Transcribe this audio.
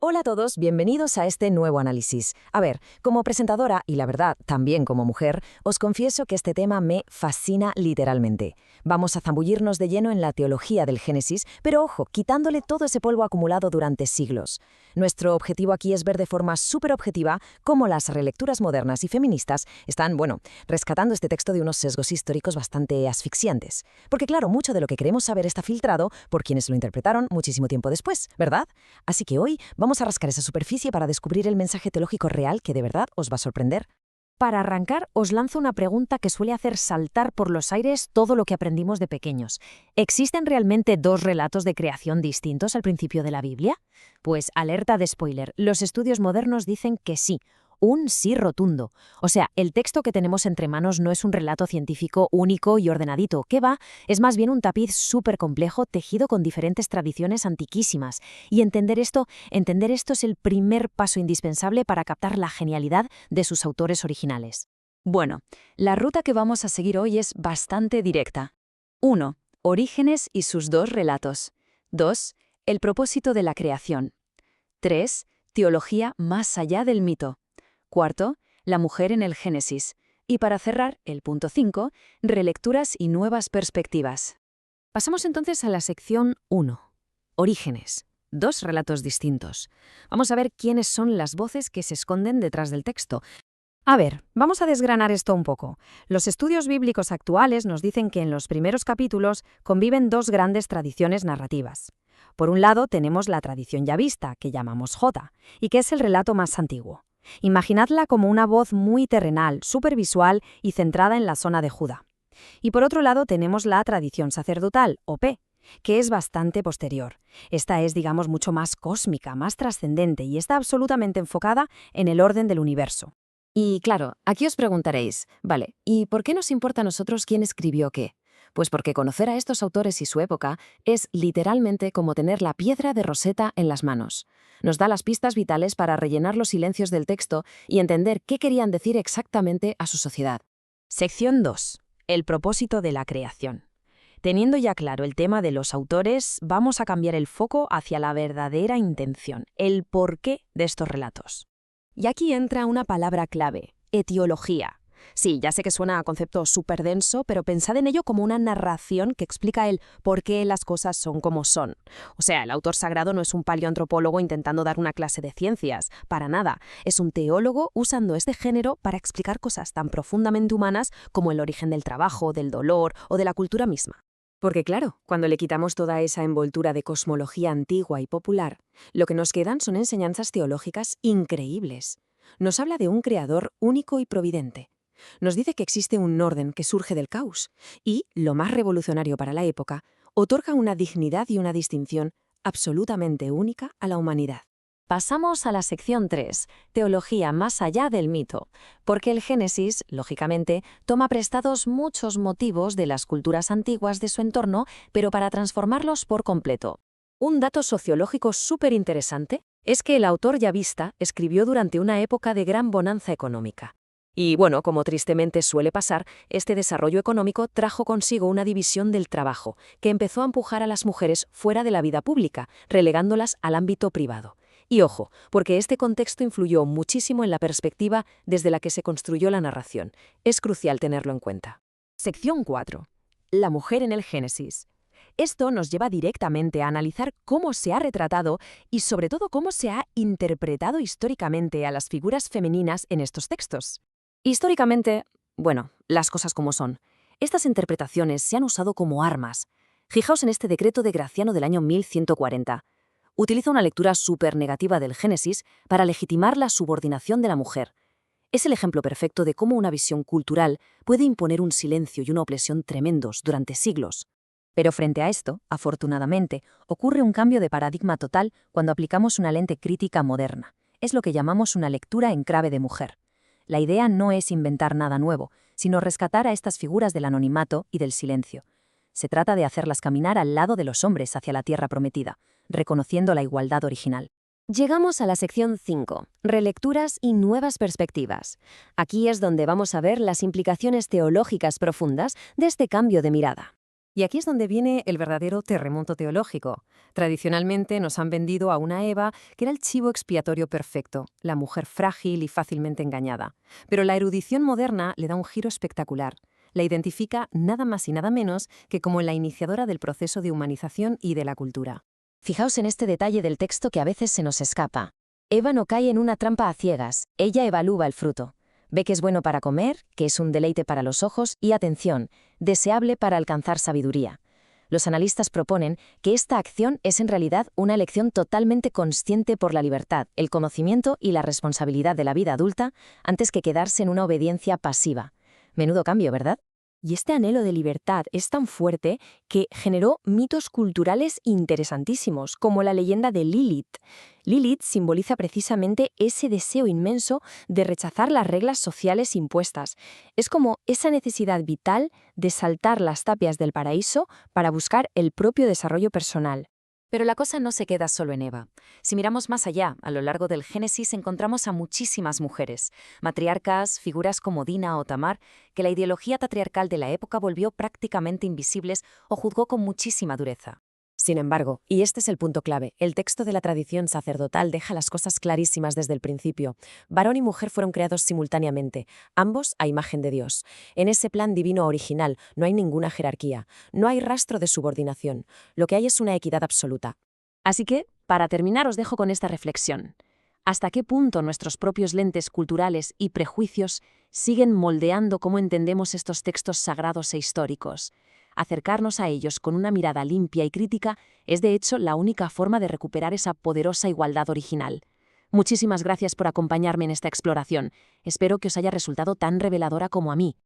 Hola a todos, bienvenidos a este nuevo análisis. A ver, como presentadora y la verdad, también como mujer, os confieso que este tema me fascina literalmente. Vamos a zambullirnos de lleno en la teología del Génesis, pero ojo, quitándole todo ese polvo acumulado durante siglos. Nuestro objetivo aquí es ver de forma súper objetiva cómo las relecturas modernas y feministas están, rescatando este texto de unos sesgos históricos bastante asfixiantes. Porque claro, mucho de lo que queremos saber está filtrado por quienes lo interpretaron muchísimo tiempo después, ¿verdad? Así que hoy vamos a rascar esa superficie para descubrir el mensaje teológico real que de verdad os va a sorprender. Para arrancar, os lanzo una pregunta que suele hacer saltar por los aires todo lo que aprendimos de pequeños. ¿Existen realmente dos relatos de creación distintos al principio de la Biblia? Pues alerta de spoiler, los estudios modernos dicen que sí. Un sí rotundo. O sea, el texto que tenemos entre manos no es un relato científico único y ordenadito. ¿Qué va? Es más bien un tapiz súper complejo tejido con diferentes tradiciones antiquísimas. Y entender esto es el primer paso indispensable para captar la genialidad de sus autores originales. Bueno, la ruta que vamos a seguir hoy es bastante directa. 1. Orígenes y sus dos relatos. 2. El propósito de la creación. 3. Teología más allá del mito. 4. La mujer en el Génesis. Y para cerrar, el punto 5, relecturas y nuevas perspectivas. Pasamos entonces a la sección 1. Orígenes. Dos relatos distintos. Vamos a ver quiénes son las voces que se esconden detrás del texto. A ver, vamos a desgranar esto un poco. Los estudios bíblicos actuales nos dicen que en los primeros capítulos conviven dos grandes tradiciones narrativas. Por un lado tenemos la tradición yavista, que llamamos Jota, y que es el relato más antiguo. Imaginadla como una voz muy terrenal, supervisual y centrada en la zona de Judá. Y por otro lado tenemos la tradición sacerdotal, o P, que es bastante posterior. Esta es, digamos, mucho más cósmica, más trascendente y está absolutamente enfocada en el orden del universo. Y claro, aquí os preguntaréis, vale, ¿y por qué nos importa a nosotros quién escribió qué? Pues porque conocer a estos autores y su época es literalmente como tener la piedra de Rosetta en las manos. Nos da las pistas vitales para rellenar los silencios del texto y entender qué querían decir exactamente a su sociedad. Sección 2. El propósito de la creación. Teniendo ya claro el tema de los autores, vamos a cambiar el foco hacia la verdadera intención, el porqué de estos relatos. Y aquí entra una palabra clave, etiología. Sí, ya sé que suena a concepto súper denso, pero pensad en ello como una narración que explica el por qué las cosas son como son. O sea, el autor sagrado no es un paleoantropólogo intentando dar una clase de ciencias, para nada. Es un teólogo usando este género para explicar cosas tan profundamente humanas como el origen del trabajo, del dolor o de la cultura misma. Porque claro, cuando le quitamos toda esa envoltura de cosmología antigua y popular, lo que nos quedan son enseñanzas teológicas increíbles. Nos habla de un creador único y providente. Nos dice que existe un orden que surge del caos y, lo más revolucionario para la época, otorga una dignidad y una distinción absolutamente única a la humanidad. Pasamos a la sección 3, teología más allá del mito, porque el Génesis, lógicamente, toma prestados muchos motivos de las culturas antiguas de su entorno, pero para transformarlos por completo. Un dato sociológico súper interesante es que el autor yavista escribió durante una época de gran bonanza económica. Y como tristemente suele pasar, este desarrollo económico trajo consigo una división del trabajo, que empezó a empujar a las mujeres fuera de la vida pública, relegándolas al ámbito privado. Y ojo, porque este contexto influyó muchísimo en la perspectiva desde la que se construyó la narración. Es crucial tenerlo en cuenta. Sección 4. La mujer en el Génesis. Esto nos lleva directamente a analizar cómo se ha retratado y sobre todo cómo se ha interpretado históricamente a las figuras femeninas en estos textos. Históricamente, las cosas como son. Estas interpretaciones se han usado como armas. Fijaos en este decreto de Graciano del año 1140. Utiliza una lectura súper negativa del Génesis para legitimar la subordinación de la mujer. Es el ejemplo perfecto de cómo una visión cultural puede imponer un silencio y una opresión tremendos durante siglos. Pero frente a esto, afortunadamente, ocurre un cambio de paradigma total cuando aplicamos una lente crítica moderna. Es lo que llamamos una lectura en clave de mujer. La idea no es inventar nada nuevo, sino rescatar a estas figuras del anonimato y del silencio. Se trata de hacerlas caminar al lado de los hombres hacia la tierra prometida, reconociendo la igualdad original. Llegamos a la sección 5, relecturas y nuevas perspectivas. Aquí es donde vamos a ver las implicaciones teológicas profundas de este cambio de mirada. Y aquí es donde viene el verdadero terremoto teológico. Tradicionalmente nos han vendido a una Eva que era el chivo expiatorio perfecto, la mujer frágil y fácilmente engañada. Pero la erudición moderna le da un giro espectacular. La identifica nada más y nada menos que como la iniciadora del proceso de humanización y de la cultura. Fijaos en este detalle del texto que a veces se nos escapa. Eva no cae en una trampa a ciegas, ella evalúa el fruto. Ve que es bueno para comer, que es un deleite para los ojos y, atención, deseable para alcanzar sabiduría. Los analistas proponen que esta acción es en realidad una elección totalmente consciente por la libertad, el conocimiento y la responsabilidad de la vida adulta antes que quedarse en una obediencia pasiva. Menudo cambio, ¿verdad? Y este anhelo de libertad es tan fuerte que generó mitos culturales interesantísimos, como la leyenda de Lilith. Lilith simboliza precisamente ese deseo inmenso de rechazar las reglas sociales impuestas. Es como esa necesidad vital de saltar las tapias del paraíso para buscar el propio desarrollo personal. Pero la cosa no se queda solo en Eva. Si miramos más allá, a lo largo del Génesis encontramos a muchísimas mujeres, matriarcas, figuras como Dina o Tamar, que la ideología patriarcal de la época volvió prácticamente invisibles o juzgó con muchísima dureza. Sin embargo, y este es el punto clave, el texto de la tradición sacerdotal deja las cosas clarísimas desde el principio. Varón y mujer fueron creados simultáneamente, ambos a imagen de Dios. En ese plan divino original no hay ninguna jerarquía, no hay rastro de subordinación. Lo que hay es una equidad absoluta. Así que, para terminar, os dejo con esta reflexión. ¿Hasta qué punto nuestros propios lentes culturales y prejuicios siguen moldeando cómo entendemos estos textos sagrados e históricos? Acercarnos a ellos con una mirada limpia y crítica es, de hecho, la única forma de recuperar esa poderosa igualdad original. Muchísimas gracias por acompañarme en esta exploración. Espero que os haya resultado tan reveladora como a mí.